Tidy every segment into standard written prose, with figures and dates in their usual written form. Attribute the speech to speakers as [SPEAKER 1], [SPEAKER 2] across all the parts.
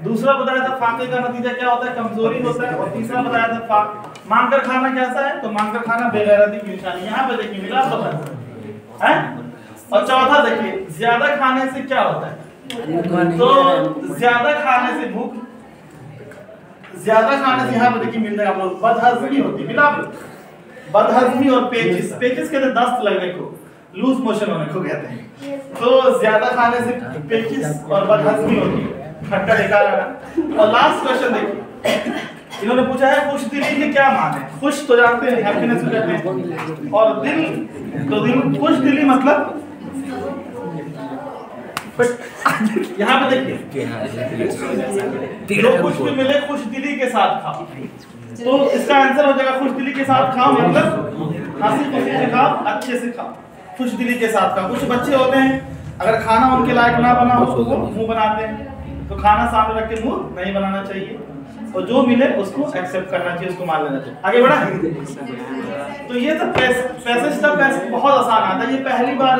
[SPEAKER 1] दूसरा बताया था फाके का नतीजा क्या होता है, कमजोरी होता है। और तीसरा बताया था मांग कर खाना कैसा है, तो मांग कर खाना बेगैरती की निशानी। यहाँ पे देखिए मिला पता है। और चौथा देखिए ज्यादा खाने से क्या होता है, तो ज्यादा खाने से भूख, ज्यादा खाने से यहाँ पे देखिए मिल जाएगा आप लोग बदहजमी होती है, मिला आप लोग बदहजमी और पेचिस। पेचिस कहते हैं दस्त लगने को, लूज मोशन होने को कहते हैं। तो ज्यादा खाने से पेचिस और बदहजमी होती है, खट्टा बेकार है। और लास्ट क्वेश्चन देखिए इन्होंने पूछा है खुश दिली के क्या माने। खुश तो जानते हैं हैप्पीनेस को कहते हैं, और दिल तो दिल, खुश दिली मतलब यहाँ पे देखिए जो कुछ भी मिले खुश दिली के साथ खाओ। तो इसका आंसर हो जाएगा खुश दिली के साथ खाओ मतलब हंसी खुशी से खाओ, अच्छे से खाओ, खुश दिली के साथ खाओ। कुछ बच्चे होते हैं अगर खाना उनके लायक ना बना हो उसको मुंह बनाते हैं, तो खाना सामने रख के मुंह नहीं बनाना चाहिए, और जो मिले उसको एक्सेप्ट करना चाहिए, उसको मान लेना चाहिए। आगे बढ़ा। तो ये तो पैसेज का पैसेज बहुत आसान आता है। ये पहली बार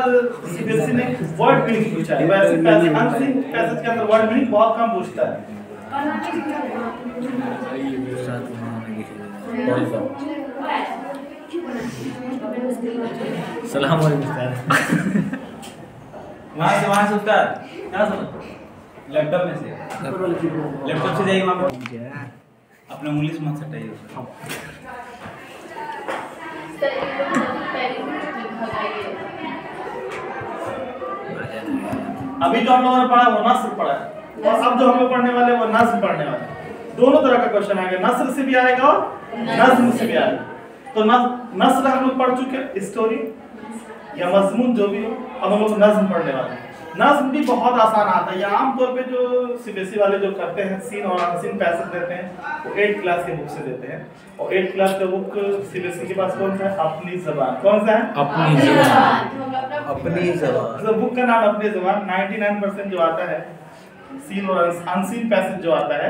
[SPEAKER 1] सीबीएसई ने वर्ड मीनिंग पूछा है। वैसे अनसीन पैसेज के अंदर वर्ड मीनिंग बहुत कम पूछता है।
[SPEAKER 2] सलाम वहाँ से उस्ताद क्या समझ लैपटॉप में से, लैपटॉप से जाइए वहाँ पर अपने उंगली से मत सटाइए।
[SPEAKER 1] अभी जो हम लोगों ने पढ़ा वो नस्र पढ़ा है, और अब जो हम लोग पढ़ने वाले वो नज्म पढ़ने वाले। दोनों तरह का क्वेश्चन आएगा, नस्र से भी आएगा और नज्म से भी आएगा। तो नस्र हम लोग पढ़ चुके, स्टोरी या मजमून जो भी हो। अब हम लोग नज्म पढ़ने वाले हैं। नज्म भी बहुत आसान आता है। ये आमतौर पे जो सीबीएसई वाले जो करते हैं सीन और अनसीन पैसेज देते हैं वो 8th क्लास के बुक से देते हैं। और 8th क्लास का बुक सीबीएसई के पास कौन सा है, अपनी ज़बान। कौन सा है,
[SPEAKER 2] अपनी ज़बान। अपनी ज़बान।
[SPEAKER 1] तो बुक का नाम अपनी ज़बान। 99% जो आता है सीन और अनसीन पैसेज जो आता है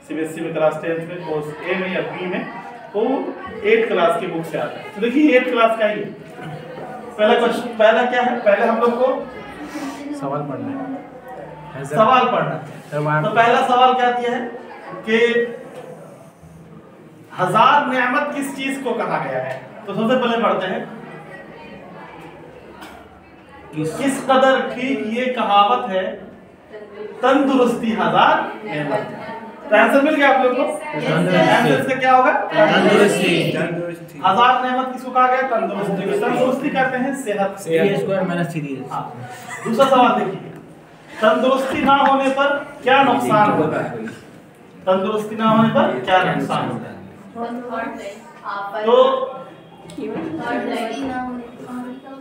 [SPEAKER 1] सीबीएसई में क्लास 10th में कोर्स ए में या बी में, वो 8th क्लास की बुक से आता है। तो देखिए 8th क्लास का ही पहला क्वेश्चन, पहला क्या है, पहले हम लोग को
[SPEAKER 2] सवाल पढ़ना है,
[SPEAKER 1] सवाल पढ़ना। तो पहला सवाल क्या दिया है कि 1000 नेमत किस चीज को कहा गया है। तो सबसे पहले पढ़ते हैं किस कदर ठीक ये कहावत है, तंदुरुस्ती 1000 नेमत। तो आंसर मिल गया आप लोगों को। आंसर से क्या होगा, तंदुरुस्ती। 1000 नेमत किसको कहा गया, तंदुरुस्ती। तंदुरुस्ती कहते हैं सेहत। दूसरा सवाल देखिए, तंदुरुस्ती ना होने पर क्या नुकसान होता है। तंदुरुस्ती ना होने पर क्या नुकसान होता है। तो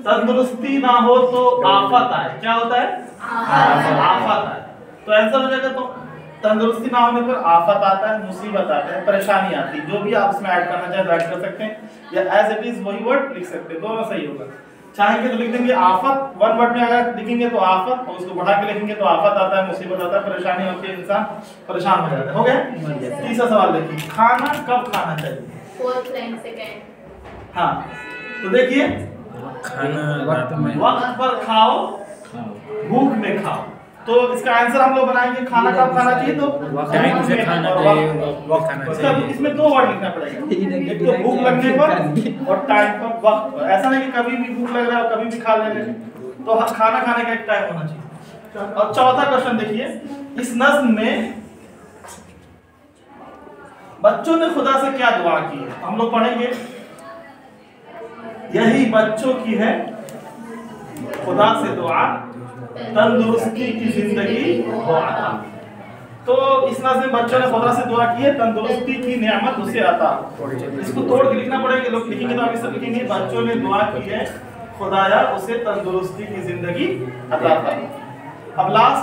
[SPEAKER 1] तंदुरुस्ती ना हो तो आफत आए। क्या होता है, आफत आए। तो आंसर हो जाएगा तो तंदुरुस्ती ना होने पर आफत आता है, मुसीबत आता है, परेशानी आती है। जो भी आप इसमें ऐड करना चाहें ऐड कर सकते हैं, या एज इट इज वही वर्ड लिख सकते हैं, दोनों सही होगा। चाहेंगे तो लिख देंगे आफत, वन वर्ड में अगर लिखेंगे तो आफत, और उसको बढ़ा के लिखेंगे तो आफत आता है, मुसीबत आता है, परेशानी होती है, इंसान परेशान हो जाता है। हो गया। तीसरा सवाल देखिए, खाना कब खाना चाहिए।
[SPEAKER 3] 4th and 2nd।
[SPEAKER 1] हाँ तो देखिए वक्त पर खाओ, भूख में खाओ। तो इसका आंसर हम लोग बनाएंगे खाना कब खाना चाहिए, तो
[SPEAKER 2] टाइम से खाना चाहिए।
[SPEAKER 1] इसमें 2 वर्ड लिखना पड़ेगा, एक तो भूख लगने पर और टाइम पर, वक्त पर। ऐसा नहीं कि कभी भी भूख लग रहा है और कभी भी खा ले रहे हैं। तो खाना खाने का एक टाइम होना चाहिए। और चौथा क्वेश्चन देखिए, इस नज्म में बच्चों ने खुदा से क्या दुआ की है, हम लोग पढ़ेंगे। यही बच्चों की है खुदा से दुआ, तंदुरुस्ती की जिंदगी हो आता। तो इस नज़्म में बच्चों ने खुदा से दुआ की है, तंदुरुस्ती की नेमत उसे आता। इसको तोड़ के लिखना पड़ेगा, लोग लिखेंगे तो आप इसे लिखेंगे बच्चों ने दुआ की है खुदाया उसे तंदुरुस्ती की जिंदगी अता था। अब लास्ट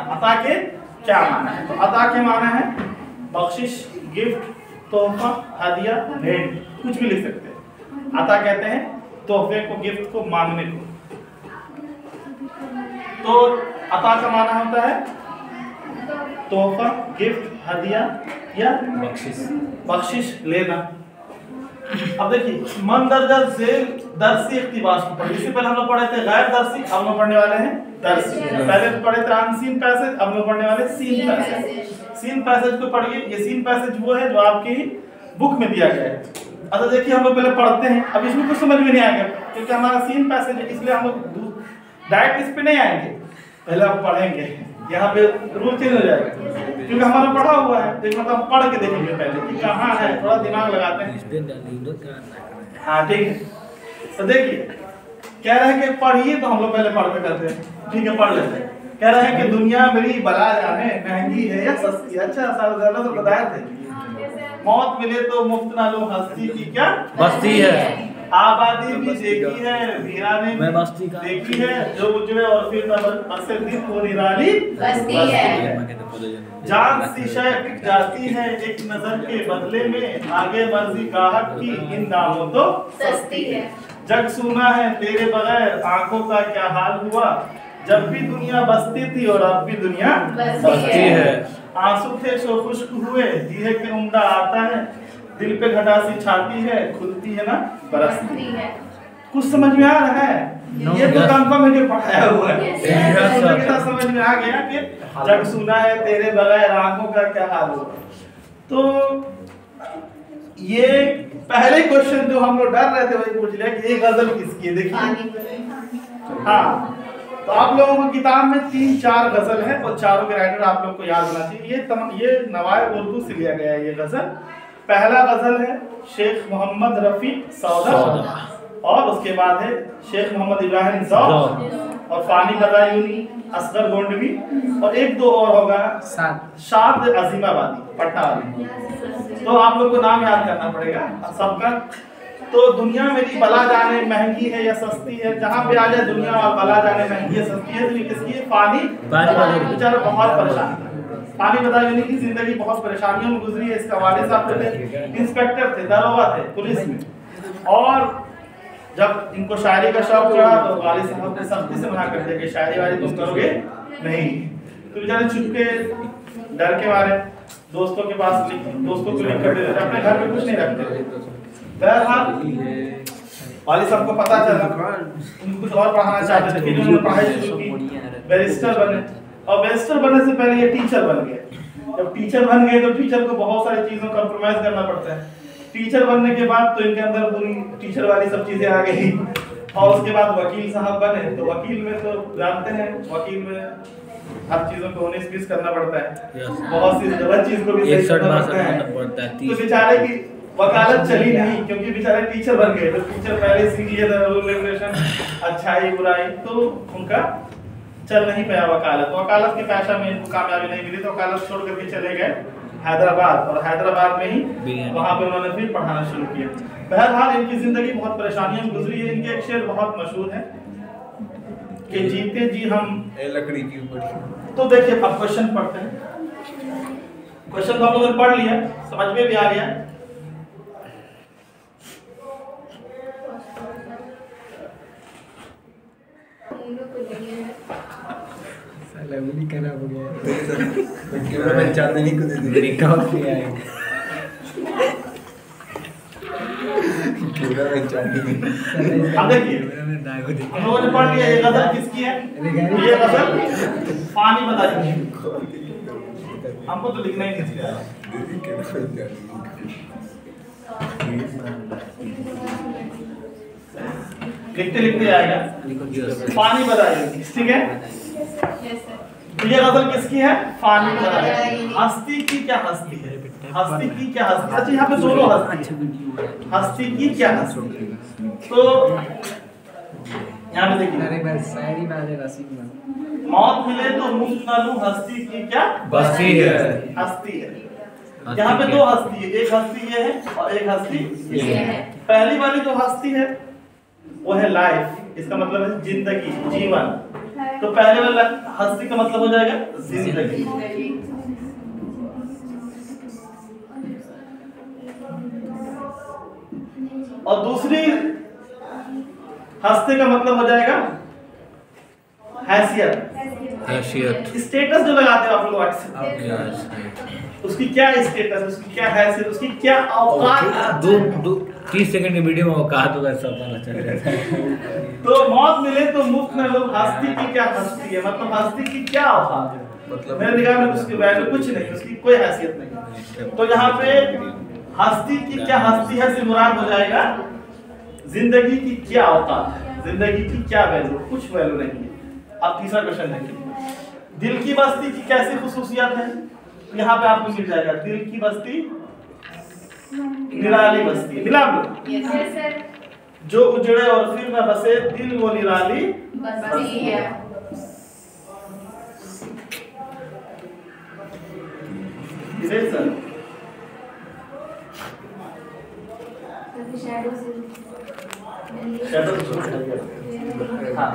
[SPEAKER 1] अता के क्या माना है। तो अता के माना है बख्शिश, गिफ्ट, तोहफा, हदिया, भेंट, कुछ भी लिख सकते हैं। अता कहते हैं तोहफे को, गिफ्ट को, मांगने को। तो अता का माना होता है तोहफा, गिफ्ट, हदिया, या
[SPEAKER 2] बख्शिश
[SPEAKER 1] बख्शिश लेना। अब देखिए मन दर्जा झेल दर्सी इख्तिबास को पढ़िए। इससे पहले हम लोग पढ़े थे गैर दर्सी, अब लोग पढ़ने वाले हैं दर्सी। पहले पढ़े थे अनसीन पैसेज, अब लोग पढ़ने वाले सीन पैसेज। सीन पैसेज को पढ़िए। ये सीन पैसेज वो है जो आपकी बुक में दिया गया है। अच्छा देखिए हम लोग पहले पढ़ते हैं, अब इसमें कुछ समझ में नहीं आएगा क्योंकि हमारा सीन पैसेज है, इसलिए हम लोग डायरेक्ट इस पे नहीं आएंगे, पहले आप पढ़ेंगे। यहाँ पे रूल चेंज हो जाएगा क्योंकि हमारा पढ़ा हुआ है, तो मतलब हम पढ़ के देखेंगे पहले कि कहाँ है, थोड़ा दिमाग लगाते हैं। हाँ ठीक है, तो देखिए कह रहे हैं कि पढ़िए, तो हम लोग पहले पढ़ के करते हैं। ठीक है पढ़ लेते हैं। कह रहे हैं कि दुनिया मेरी बला जाने महंगी है या सस्ती है। अच्छा साल तो बताया थे मौत मिले तो मुफ्त ना लो, हस्ती की क्या
[SPEAKER 2] बस्ती है,
[SPEAKER 1] आबादी भी देखी है, वीराने
[SPEAKER 2] मैं बस्ती का
[SPEAKER 1] देखी है, जो उजड़े और फिर बसे दिन वो निराली
[SPEAKER 3] बस्ती है।
[SPEAKER 1] जान सी शय बिक जाती है एक नजर के बदले में, आगे मर्जी गाहक की इन दामों तो
[SPEAKER 3] सस्ती है।
[SPEAKER 1] जग सुना है तेरे बगैर आंखों का क्या हाल हुआ, जब भी दुनिया बसती थी और अब भी दुनिया
[SPEAKER 3] बसती है।
[SPEAKER 1] आंसू थे सो खुश्क हुए, जीहे के उम्दा आता है, दिल पे घटा सी छाती है, खुलती है ना बरसती है। कुछ समझ में आ रहा है? ये तो कंफर्म है कि पढ़ाया हुआ है। तो समझ में आ गया कि जग सुना है तेरे बगैर आंखों का क्या हाल हुआ। तो ये पहले क्वेश्चन जो हम लोग डर रहे थे वही पूछ लिया कि ये गजल किसकी है। देखिए हाँ, तो आप लोगों को किताब में 3-4 गजल है और चारों के राइटर आप लोग को याद होना चाहिए। ये नवाए उर्दू से लिया गया है ये गजल। पहला गजल है शेख मोहम्मद रफी सौदा, और उसके बाद है शेख मोहम्मद इब्राहिम ज़ौक़ और फानी बदायूनी, असगर गोंडवी, और 1-2 और होगा शाद अजीमाबादी पटना वाली। तो आप लोग को नाम याद करना पड़ेगा सबका। तो दुनिया मेरी बला जाने महंगी है या सस्ती है, जहाँ पे आ जाए दुनिया और बला जाने महंगी है सस्ती है, तो ये किसकी है? फानी बेचारा बहुत परेशान था। फानी बदायूनी की जिंदगी बहुत परेशानियों में गुजरी है। इसका वालिद साहब थे इंस्पेक्टर थे, दरोगा थे पुलिस में, और जब इनको शायरी का शौक चढ़ा तो वालिद साहब ने सख्ती से मना कर दिया कि शायरी वारी तुम करोगे नहीं। तो बेचारे चुपके डर के मारे दोस्तों के पास दोस्तों को लिख कर देते, अपने घर में कुछ नहीं रखते। बहरहाल वालिद साहब को पता चला, उनको कुछ और पढ़ाना चाहते थे, उन्होंने पढ़ाई शुरू की, बैरिस्टर बने, और बैरिस्टर बनने से पहले ये टीचर बन गए। जब टीचर बन गए तो टीचर को बहुत सारी चीजों का कॉम्प्रोमाइज करना पड़ता है। टीचर बनने के बाद तो इनके अंदर पूरी टीचर वाली सब चीजें आ गई, और उसके बाद वकील साहब बने। तो वकील में तो जानते हैं, वकील में हर चीजों को 19-20 करना पड़ता है, बहुत सी गलत चीज को भी सही करना पड़ता है। तो बेचारे की वकालत चली नहीं क्योंकि बेचारे टीचर बन गए। तो टीचर पहले सीख लिए थे रूल रेगुलेशन, अच्छाई बुराई, तो उनका चल नहीं पाया वकालत। वकालत के पेशा में इनको कामयाबी नहीं मिली, तो वकालत छोड़ करके चले गए हैदराबाद, और हैदराबाद में ही वहां पे उन्होंने फिर पढ़ाना शुरू किया। बहरहाल इनकी जिंदगी बहुत परेशानियों में गुजरी है। इनके एक शेर बहुत मशहूर है कि जीते जी हम
[SPEAKER 4] लकड़ी की ऊपर।
[SPEAKER 1] तो देखिए अब क्वेश्चन पढ़ते हैं। क्वेश्चन तो हम लोगों ने पढ़ लिया, समझ में भी आ गया।
[SPEAKER 4] खराब हो गया, चांदनी को दे दी, रिकॉर्ड किया है पूरा में चांदनी।
[SPEAKER 1] अब देखिए हम लोगों ने पढ़ लिया ये गजल किसकी है। ये गजल फानी बताइए, हमको तो लिखना ही नहीं आता। लिखते लिखते आएगा, फानी बताइए, ठीक है। तो ये गजल किसकी है? फानी बताइए। हस्ती की क्या हस्ती है, हस्ती की क्या हस्ती। अच्छा यहाँ पे दोनों हस्ती है, हस्ती की क्या हस्ती। तो यहाँ पे देखिए, मौत मिले तो मुफ्त ना लूं, हस्ती की क्या
[SPEAKER 2] बस्ती है,
[SPEAKER 1] हस्ती है। यहाँ पे 2 हस्ती है, एक हस्ती ये है और एक हस्ती ये है। पहली वाली जो हस्ती है वो है लाइफ, इसका मतलब है जिंदगी, जीवन। तो पहले वाला हस्ती का मतलब हो जाएगा जिंदगी, और दूसरी हस्ती का मतलब हो जाएगा हैसियत,
[SPEAKER 2] हैसियत,
[SPEAKER 1] स्टेटस जो लगाते हो आप लोग व्हाट्सएप। उसकी क्या स्टेटस, उसकी क्या हैसियत, उसकी क्या औकात।
[SPEAKER 2] 30 सेकंड की वीडियो में वो कहा तो वैसा पता चल रहा है।
[SPEAKER 1] तो मौत मिले तो मुफ्त में लोग, हस्ती की क्या हस्ती है, मतलब हस्ती की क्या औकात है,
[SPEAKER 4] मतलब
[SPEAKER 1] मेरे निगाह में उसकी वैल्यू कुछ नहीं, उसकी कोई हैसियत नहीं। तो यहाँ पे हस्ती की क्या हस्ती है से मुराद हो जाएगा जिंदगी की क्या औकात है, जिंदगी की क्या वैल्यू, कुछ वैल्यू नहीं है। अब तीसरा क्वेश्चन देखिए, दिल की बस्ती की कैसी खुसूसियत है। यहाँ पे आपको मिल जाएगा दिल की बस्ती निराली बस्ती, मिला आप लोग?
[SPEAKER 3] Yes sir.
[SPEAKER 1] जो उजड़े और फिर न बसे दिल वो निराली
[SPEAKER 3] बस्ती है।
[SPEAKER 1] इसे सर शैडो से शुरू कर दिया। हाँ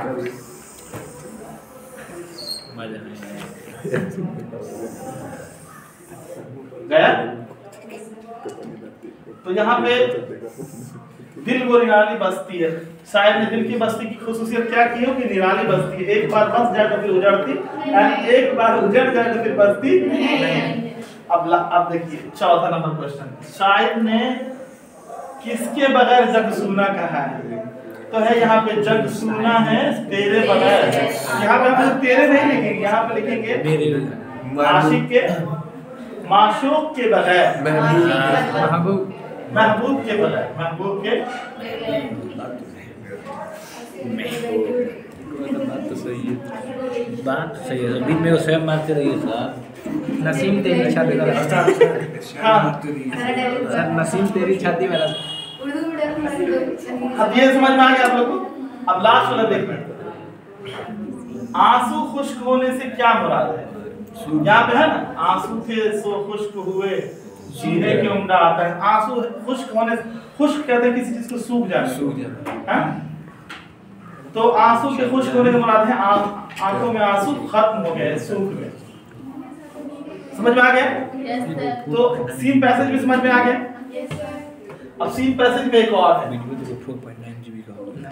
[SPEAKER 2] मजा नहीं
[SPEAKER 1] गया। तो यहाँ पे दिल वो निराली बस्ती है, शायद ने दिल की बस्ती की खुसूसियत क्या की हो कि निराली बस्ती है, एक बार बस जाए तो फिर उजड़ती, एक बार उजड़ जाए तो फिर बस्ती नहीं। अब देखिए चौथा नंबर क्वेश्चन, शायद ने किसके बगैर जग सूना कहा है। तो है यहाँ पे जग सूना है तेरे बगैर। यहाँ पे हम लोग तेरे नहीं लिखेंगे, यहाँ पे लिखेंगे आशिक के माशूक के बगैर, महबूब के बगैर, महबूब के।
[SPEAKER 2] बात तो सही है, बीच में वो स्वयं मारते रहिए साहब।
[SPEAKER 5] नसीम तेरी छाती वाला
[SPEAKER 1] हाँ
[SPEAKER 5] सर, नसीम तेरी छाती वाला।
[SPEAKER 1] अब ये समझ में आ गया आप लोग को। अब लास्ट वाला देखिए, आंसू खुश्क होने से क्या मुराद है। यहाँ पे है ना, आंसू थे सो खुश्क हुए जीने के उम्दा आता है। आंसू खुश्क होने, खुश्क कहते हैं किसी चीज को सूख जाना, हाँ? तो आंसू के खुश्क होने का मुराद है आंखों में आंसू खत्म हो गए, सूख गए। समझ में आ गया। तो सीन पैसेज भी समझ में आ गया। अब सीन पैसेज में एक और है,
[SPEAKER 2] वीडियो तो 4.9 GB का होगा।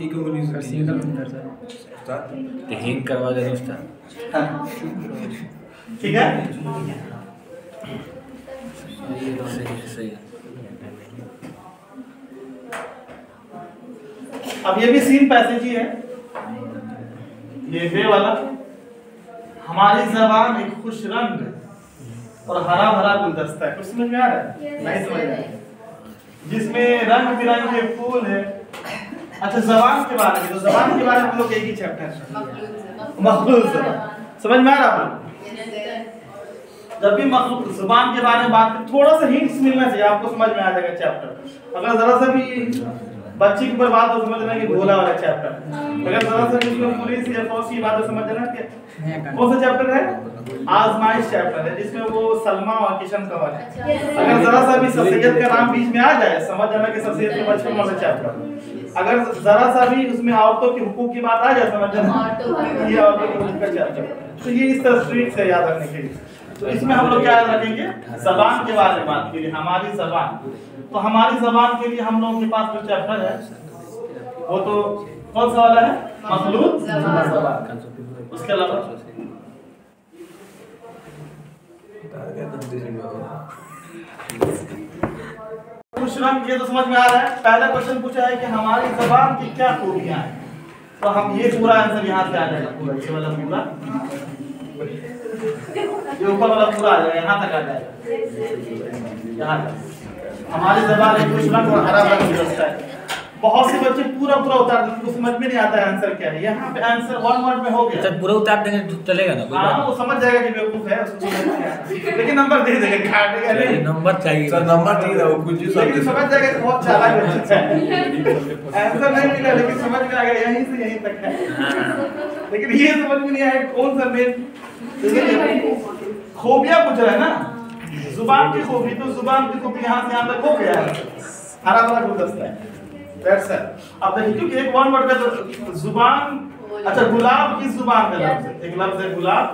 [SPEAKER 4] एक उंगली से
[SPEAKER 5] सिंगल फिंगर सर।
[SPEAKER 2] तो हैंग करवा दे दोस्त।
[SPEAKER 1] ठीक है।
[SPEAKER 2] सही है।
[SPEAKER 1] अब ये भी सीन पैसेज ही है, ये बे वाला। हमारी जबान एक खुश रंग और हरा भरा गुलदस्ता है। कुछ समझ में आ रहा है? नहीं समझ में, जिसमें रंग बिरंगे फूल है। अच्छा जबान के बारे में, तो जबान के बारे में हम लोग एक ही चैप्टर है, मखलूक ज़बान। समझ में आ रहा है? जब भी मखलूक ज़बान के बारे में बात करें, थोड़ा सा हिंट्स मिलना चाहिए, आपको समझ में आ जाएगा चैप्टर। अगर जरा सा भी बच्चे के ऊपर बात हो समझना कि भोला वाला चैप्टर, अगर जरा सा भी उसमें पुलिस या फौज की बात हो समझना कि कौन सा चैप्टर है, आजमाइश चैप्टर है, जिसमें वो सलमा और किशन कंवर है। अगर जरा सा भी सैयद का नाम बीच में आ जाए, समझ जाना कि सैयद के बचपन वाला चैप्टर। अगर जरा सा भी उसमें औरतों के हुकूक की बात आ जाए, समझ जाना ये औरतों के हुकूक का चैप्टर। तो ये इस तरह स्ट्रीट से याद रखने के लिए। तो इसमें हम लोग क्या याद रखेंगे, जबान के बारे में बात करेंगे, हमारी जबान। तो हमारी जबान के लिए हम लोगों के पास जो चैप्टर है वो तो कौन सा वाला है, मखलूक ज़बान। उसके अलावा खुश रंग, ये तो समझ में आ रहा है। पहला क्वेश्चन पूछा है कि हमारी जबान की क्या खूबियां हैं, तो हम ये पूरा आंसर यहाँ से आ जाएगा, पूरा ये वाला पूरा, ये ऊपर वाला पूरा आ जाएगा, यहाँ तक आ जाएगा। यहाँ तक हमारी जबान एक खुश रंग और हरा रंग गुलदस्ता है। बहुत से बच्चे पूरा उतार देते, उनको समझ में नहीं आता है आंसर क्या है। यहाँ पे आंसर वन वर्ड में हो गया।
[SPEAKER 2] अच्छा पूरा उतार देंगे तो चलेगा ना, कोई बात
[SPEAKER 1] हाँ वो समझ जाएगा कि बेवकूफ है, उसको समझ नहीं आता। लेकिन नंबर दे देगा, काटेगा
[SPEAKER 2] नहीं।
[SPEAKER 1] नहीं,
[SPEAKER 2] नंबर चाहिए
[SPEAKER 4] सर नंबर चाहिए था, वो कुछ ही
[SPEAKER 1] लेकिन समझ जाएगा कि बहुत चालाक बच्चा है। आंसर नहीं मिला लेकिन समझ में आ गया यहीं से यहीं तक है। लेकिन ये समझ में नहीं आया कौन सा मेन खूबियां पूछ रहा है ना, जुबान की खूबी। तो जुबान की खूबी यहाँ से यहाँ तक हो गया है, हरा भरा गुलदस्ता है। That's it. अब देखिए क्योंकि एक वन वर्ड का तो जुबान, अच्छा गुलाब किस जुबान का लफ्ज़ है, एक लफ्ज़ है गुलाब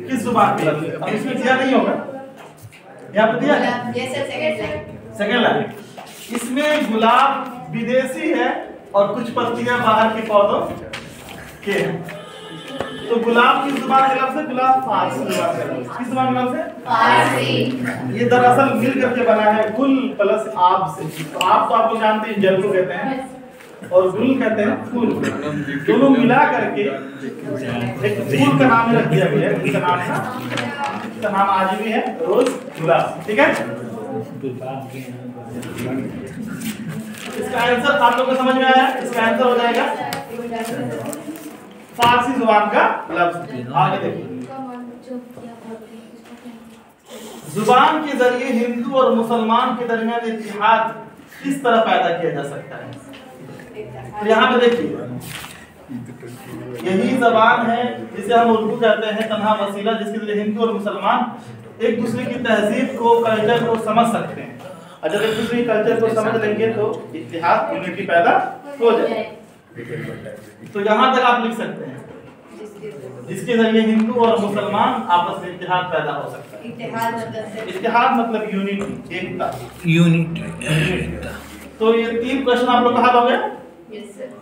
[SPEAKER 1] किस जुबान का लफ्ज़ है। अब इसमें दिया नहीं होगा, यहाँ पे दिया है सेकंड लाइन। इसमें गुलाब विदेशी है और कुछ पत्तियां बाहर के पौधों के हैं। तो गुलाब की जुबान के लफ्ज़ है, गुलाब फारसी जुबान का लफ्ज़। किस जुबान का लफ्ज़ है?
[SPEAKER 3] फारसी।
[SPEAKER 1] ये दरअसल मिल करके बना है गुल प्लस आब से। तो आब तो आप लोग जानते हैं जल को कहते हैं और गुल कहते हैं फूल। दोनों मिला करके एक फूल का नाम रख दिया गया है, जिसका नाम आज भी है रोज गुलाब। ठीक है, इसका आंसर आप लोग को समझ में आया? इसका आंसर हो जाएगा फारसी जुबान का लफ्ज़। आगे देखिए, जुबान के जरिए हिंदू और मुसलमान के दरमियान इत्तेहाद किस तरह पैदा किया जा सकता है? तो यहाँ पे देखिए, यही जबान है जिसे हम उर्दू कहते हैं, तन्हा वसीला, जिसके जरिए हिंदू और मुसलमान एक दूसरे की तहजीब को, कल्चर को समझ सकते हैं। और जब एक दूसरे की कल्चर को समझ लेंगे तो इत्तेहाद, यूनिटी पैदा हो जाए। तो यहाँ तक आप लिख सकते हैं, जिसके जरिए हिंदू और मुसलमान आपस में इत्तेहाद पैदा हो सकता है। इत्तेहाद मतलब यूनिटी, एकता,
[SPEAKER 5] यूनिटी।
[SPEAKER 1] तो ये 3 क्वेश्चन आप लोग का हल हो गया।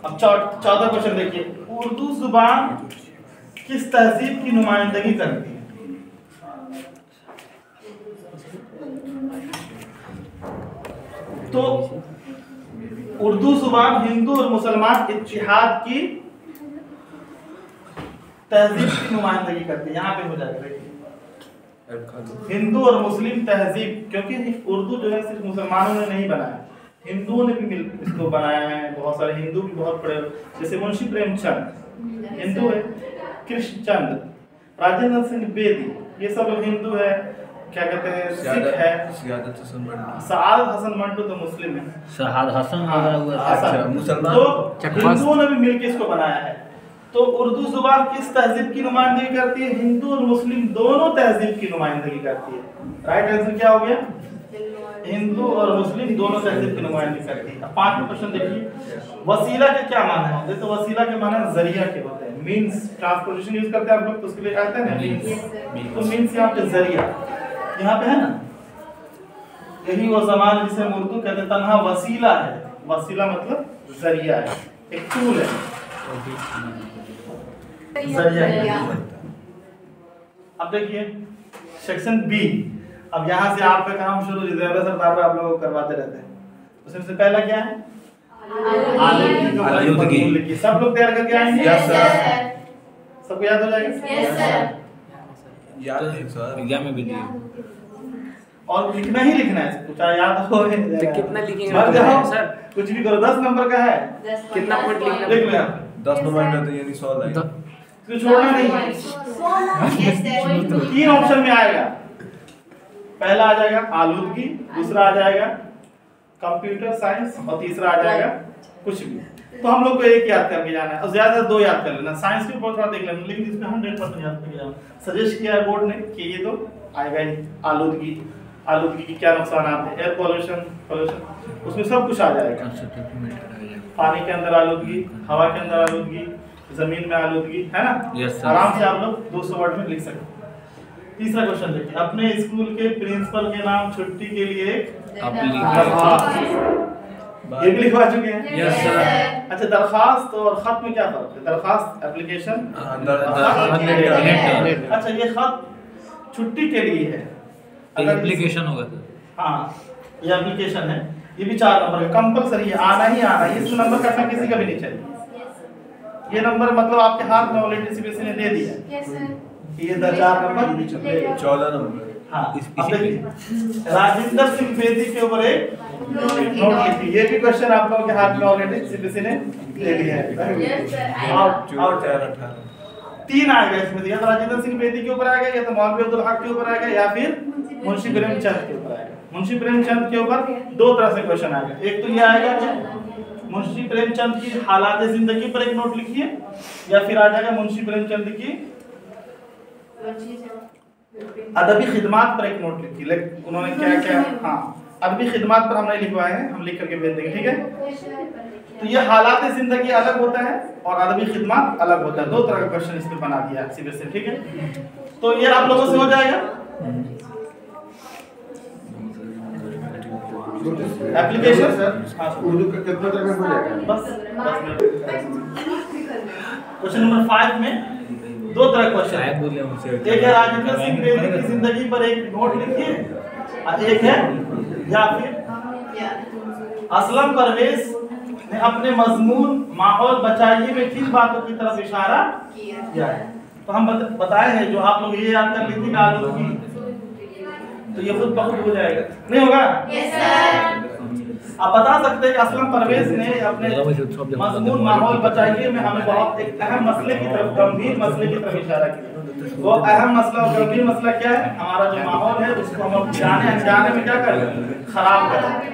[SPEAKER 1] अब 14 क्वेश्चन देखिए, उर्दू जुबान किस तहजीब की नुमाइंदगी करती है? तो उर्दू जुबान हिंदू और मुसलमान इत्तेहाद की तहजीब की नुमाइंदगी करती है। यहाँ पे हो जाएगा हिंदू और मुस्लिम तहजीब, क्योंकि उर्दू जो है सिर्फ मुसलमानों ने नहीं बनाया, हिंदुओं ने भी मिल इसको बनाया है। बहुत सारे हिंदू भी बहुत बड़े, जैसे मुंशी प्रेमचंद हिंदू है, कृष्णचंद, राजेंद्र सिंह बेदी, ये सब लोग हिंदू है। क्या कहते हैं, सिख है, सआदत हसन मंटू तो मुस्लिम है,
[SPEAKER 5] शहाद हसन
[SPEAKER 1] मुसलमान। तो हिंदुओं ने भी मिलकर इसको बनाया है। तो उर्दू जुबान किस तहजीब की नुमाइंदगी करती है? हिंदू और मुस्लिम दोनों तहजीब की नुमाइंदगी करती है। राइट आंसर क्या हो गया? हिंदू और मुस्लिम दोनों तहजीब की नुमाइंदगी करती है। अब 5वां क्वेश्चन देखिए, वसीला के क्या माने होते हैं? तो वसीला के माने जरिया के होते हैं। मींस ट्रांसपोर्टेशन यूज करते हैं आप लोग, तो उसके लिए कहते हैं ना मींस। तो मींस यहाँ पे जरिया, यहाँ पे है ना, यही वो ज़मान जिसे हम उर्दू कहते हैं, तन्हा वसीला है। वसीला मतलब जरिया है, एक टूल है, जरिया है। अब देखिए सेक्शन बी। अब यहाँ से आपका काम शुरू, जितेंद्र सर बार बार आप लोगों को करवाते रहते हैं। तो सबसे पहला क्या है? आलूदगी। सब लोग तैयार करके आएंगे?
[SPEAKER 3] Yes sir.
[SPEAKER 1] सबको याद हो जाएगा?
[SPEAKER 3] Yes sir.
[SPEAKER 4] याद है सर,
[SPEAKER 5] एग्जाम में भी दिए।
[SPEAKER 1] और लिखना ही लिखना है, कुछ याद हो
[SPEAKER 5] तो कितना लिखेंगे
[SPEAKER 1] मत जाओ
[SPEAKER 5] सर?
[SPEAKER 1] कुछ भी करो। 10 नंबर का है,
[SPEAKER 5] कितना पॉइंट लिखना?
[SPEAKER 1] देख लो आप,
[SPEAKER 4] 10 नंबर तो यानी 100 लाइन।
[SPEAKER 1] तो छोड़ना नहीं। 3 ऑप्शन में आएगा। पहला आ जाएगा आलूदगी, दूसरा आ जाएगा कंप्यूटर साइंस और तीसरा आ जाएगा कुछ भी। तो हम लोग को एक याद करके जाना है और ज्यादा 2 याद कर लेना। साइंस के ऊपर थोड़ा देख लेना, लेकिन इसमें 100% याद करके जाना। सजेस्ट किया है बोर्ड ने कि ये तो आएगा ही। आलूदगी, आलूदगी की क्या नुकसान है? एयर पोल्यूशन, उसमें सब कुछ आ जाएगा। पानी के अंदर आलूदगी, हवा के अंदर आलूदगी, जमीन में आलूदगी, है ना?
[SPEAKER 5] Yes, sir.
[SPEAKER 1] आराम से आप लोग 200 वर्ड में लिख सकते हैं। तीसरा क्वेश्चन देखिए, अपने स्कूल के प्रिंसिपल के नाम छुट्टी के लिए दरखास्त, ये भी लिखवा चुके हैं?
[SPEAKER 5] Yes sir.
[SPEAKER 1] अच्छा, दरखास्त और खत में क्या फर्क है? दरखास्त एप्लीकेशन, अच्छा ये खत छुट्टी के लिए है, अगर
[SPEAKER 5] एप्लीकेशन होगा सर।
[SPEAKER 1] हाँ ये एप्लीकेशन है। ये भी 4 नंबर का कंपलसरी है, आना ही आना है। इसमें नंबर कटना किसी का भी नहीं चाहिए। ये नंबर मतलब आपके हाथ में ऑलरेडी सीबीएसई ने दे दिया है। ये 4 नंबर
[SPEAKER 4] 14 नंबर।
[SPEAKER 1] हाँ, अब देखिए राजेंद्र सिंह बेदी के ऊपर एक नोट लिखी। ये भी क्वेश्चन आप लोगों के हाथ में ऑलरेडी सीबीएसई ने दे दिया है। आउट 3 आएगा इसमें, या तो राजेंद्र सिंह बेदी के ऊपर आएगा, या तो मौलवी अब्दुल हक के ऊपर आएगा, या फिर मुंशी प्रेमचंद के ऊपर आएगा। मुंशी प्रेमचंद के ऊपर 2 तरह से क्वेश्चन आएगा। एक तो ये आएगा मुंशी प्रेमचंद की हालात जिंदगी पर एक नोट लिखिए, या फिर आ जाएगा मुंशी प्रेमचंद की अदबी खिदमात पर एक नोट लिखिए। लाइक उन्होंने क्या क्या, हाँ अदबी खिदमात पर हमने लिखवाए हैं, हम लिख करके भेज देंगे, ठीक है? तो ये हालात जिंदगी अलग होता है और अदबी खिदमात अलग होता है। 2 तरह का क्वेश्चन इसमें बना दिया है सीबीएसई, ठीक है? तो ये आप लोगों से हो जाएगा। एप्लीकेशन हाँ
[SPEAKER 4] उर्दू का कितना तरह का हो जाएगा?
[SPEAKER 1] बस 10 मिनट। क्वेश्चन नंबर 5 में दो तरह क्वेश्चन है। एक है राजेंद्र सिंह बेदी की जिंदगी पर एक नोट लिखिए, और एक है या फिर असलम परवेज ने अपने मजमून माहौल बचाइए में किन बातों की तरफ इशारा किया है। तो हम बताए हैं, जो आप लोग ये याद कर लीजिएगा आलू की, तो ये खुद बहुत हो जाएगा, नहीं होगा?
[SPEAKER 3] Yes sir.
[SPEAKER 1] आप बता सकते हैं कि असलम परवेज ने अपने मजमून माहौल बचाइए में हमें बहुत एक अहम मसले की तरफ, गंभीर मसले की तरफ इशारा किया। वो अहम मसला और गंभीर मसला क्या है? हमारा जो माहौल है उसको हम जाने अनजाने में क्या कर रहे हैं, खराब कर रहे हैं।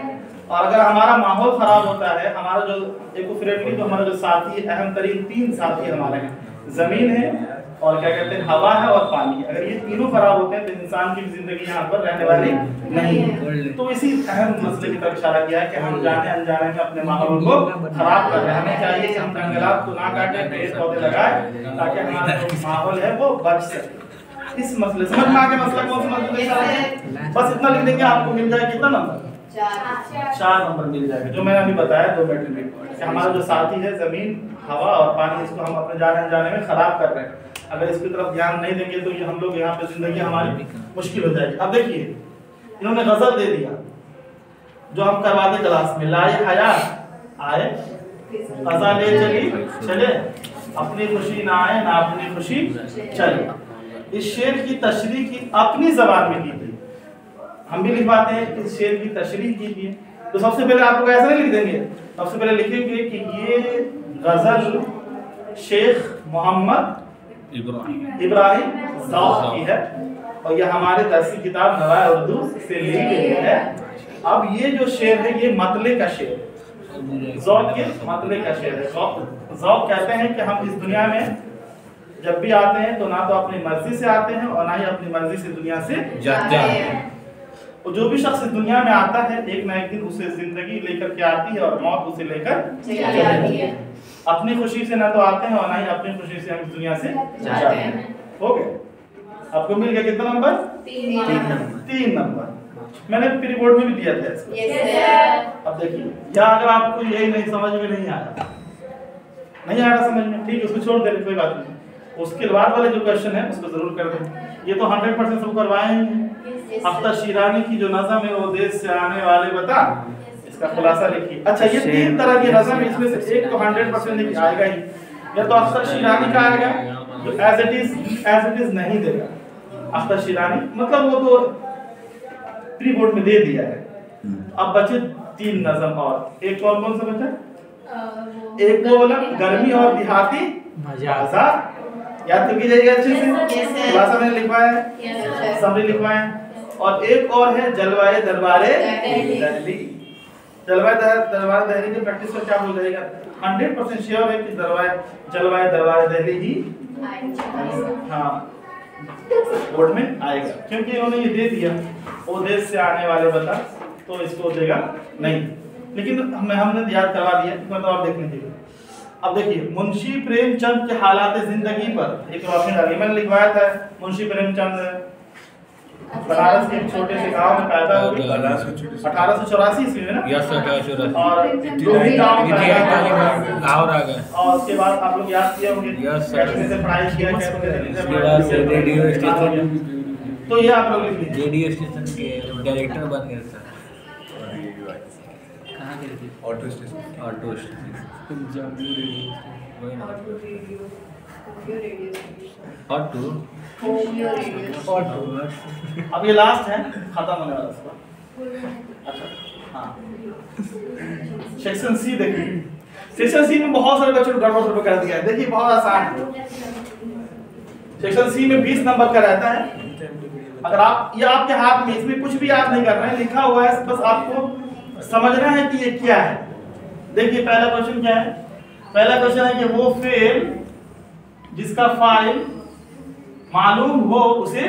[SPEAKER 1] और अगर हमारा माहौल खराब होता है, हमारा जो इको फ्रेंडली जो हमारा जो साथी अहम तरीन 3 साथी हमारे हैं, जमीन है और क्या कहते हैं हवा है और पानी है, अगर ये तीनों खराब होते हैं तो इंसान की जिंदगी यहाँ पर रहने वाली नहीं है। तो इसी अहम मसले की तरफ इशारा किया है कि हम जाने अनजाने में अपने माहौल को खराब कर रहे हैं। हमें चाहिए कि हम जंगलात को ना काटें, पेड़ पौधे लगाएं ताकि हमारा जो माहौल है वो बच सके। इस मसले समझ में आ गया? मसला कौन सा मसला है? बस इतना लिख देंगे, आपको मिल जाएगा कितना नंबर? 4 नंबर मिल जाएगा, जो मैंने अभी बताया 2 मिनट में कि हमारा जो साथी है जमीन, हवा और पानी, इसको हम अपने जाने अनजाने में खराब कर रहे हैं। अगर इसकी तरफ ध्यान नहीं देंगे तो ये हम लोग यहाँ पे जिंदगी हमारी मुश्किल हो जाएगी। अब देखिए, इन्होंने गजल दे दिया जो हम करवाते क्लास में, लाए हयात आए कज़ा ले चली चले, अपनी खुशी ना आए ना अपनी खुशी चले। इस शेर की तशरीह की अपनी जबान में की थी, हम भी लिखवाते हैं, इस शेर की तशरीह कीजिए। तो सबसे पहले आप लोग ऐसा नहीं लिख देंगे, सबसे पहले लिखेंगे कि ये गजल शेख मोहम्मद इब्राहिम ज़ौक़ की है और ये हमारे दरसी किताब नवाए उर्दू से ली गई है। अब ये जो शेर है ये मतले का शेर है, ज़ौक़ के मतले का शेर है। ज़ौक़ कहते हैं कि हम इस दुनिया में जब भी आते हैं तो ना तो अपनी मर्जी से आते हैं और ना ही अपनी मर्जी से दुनिया से जाते हैं। और जो भी शख्स इस दुनिया में आता है एक ना एक दिन उसे जिंदगी लेकर के आती है और मौत उसे लेकर चली जाती है। अपनी खुशी से ना तो आते हैं और ना ही अपनी खुशी से हम इस दुनिया से जाते हैं। हो गया? आपको मिल गया कितना नंबर? 3 नंबर। मैंने प्री बोर्ड में भी दिया था इसको। अब देखिए, या अगर आपको यही नहीं समझ में नहीं आया, नहीं आ रहा समझ में, ठीक है, उसको छोड़ दे, कोई बात नहीं। उसके बाद वाले जो क्वेश्चन है उसको जरूर कर दें। ये तो 100% सब करवाए हैं। अख्तर शिरानी की जो नज़म है वो देश से आने वाले बता, इसका खुलासा लिखिए। अच्छा, ये 3 तरह की नज़म है, इसमें से एक तो 100% लिख आएगा ही, या तो अख्तर शिरानी का आएगा जो एज इट इज नहीं देगा। अख्तर शिरानी मतलब वो तो प्री बोर्ड में दे दिया है। अब बचे 3 नज़म और, एक और कौन सा बचा? एक वो बोला गर्मी और देहाती मजा, याद तो कीजिएगा अच्छे से, खुलासा मैंने लिखवाया है, समरी लिखवाए हैं। और एक और है जलवाए दरबारे दिल्ली। जलवाए दरबारे दिल्ली की प्रैक्टिस में क्या हो जाएगा? 100% श्योर है कि जलवाए दरबारे दिल्ली ही हाँ बोर्ड में आएगा, क्योंकि इन्होंने ये दे दिया वो देश से आने वाले बता, तो इसको देगा नहीं। लेकिन हमने याद करवा दिया, मतलब आप देख लीजिए। अब देखिए, मुंशी प्रेमचंद के हालात जिंदगी पर एक रोशनी डाली, मैंने लिखवाया था। मुंशी प्रेमचंद बनारस के छोटे से गांव में पैदा हुए 1884 ईस्वी में ना, और लोधी गांव में पैदा हुए। और उसके बाद आप लोग याद किए होंगे कैसे से पढ़ाई किया, कैसे रेडियो स्टेशन, तो ये आप लोग लिख लीजिए।
[SPEAKER 5] रेडियो स्टेशन के डायरेक्टर बन गए सर। कहाँ गए थे?
[SPEAKER 4] ऑटो स्टेशन
[SPEAKER 1] अब ये लास्ट है, खत्म होने वाला इसका। अच्छा हाँ, सेक्शन सी देखिए। सेक्शन सी में बहुत सारे बच्चों को गड़बड़ कर दिया है। देखिए बहुत आसान है। सेक्शन सी में 20 नंबर का रहता है। अगर आप, ये आपके हाथ में, इसमें कुछ भी आप नहीं कर रहे हैं, लिखा हुआ है, बस आपको समझना है कि ये क्या है। देखिए पहला क्वेश्चन क्या है? पहला क्वेश्चन है कि वो फेल जिसका फाइल मालूम हो उसे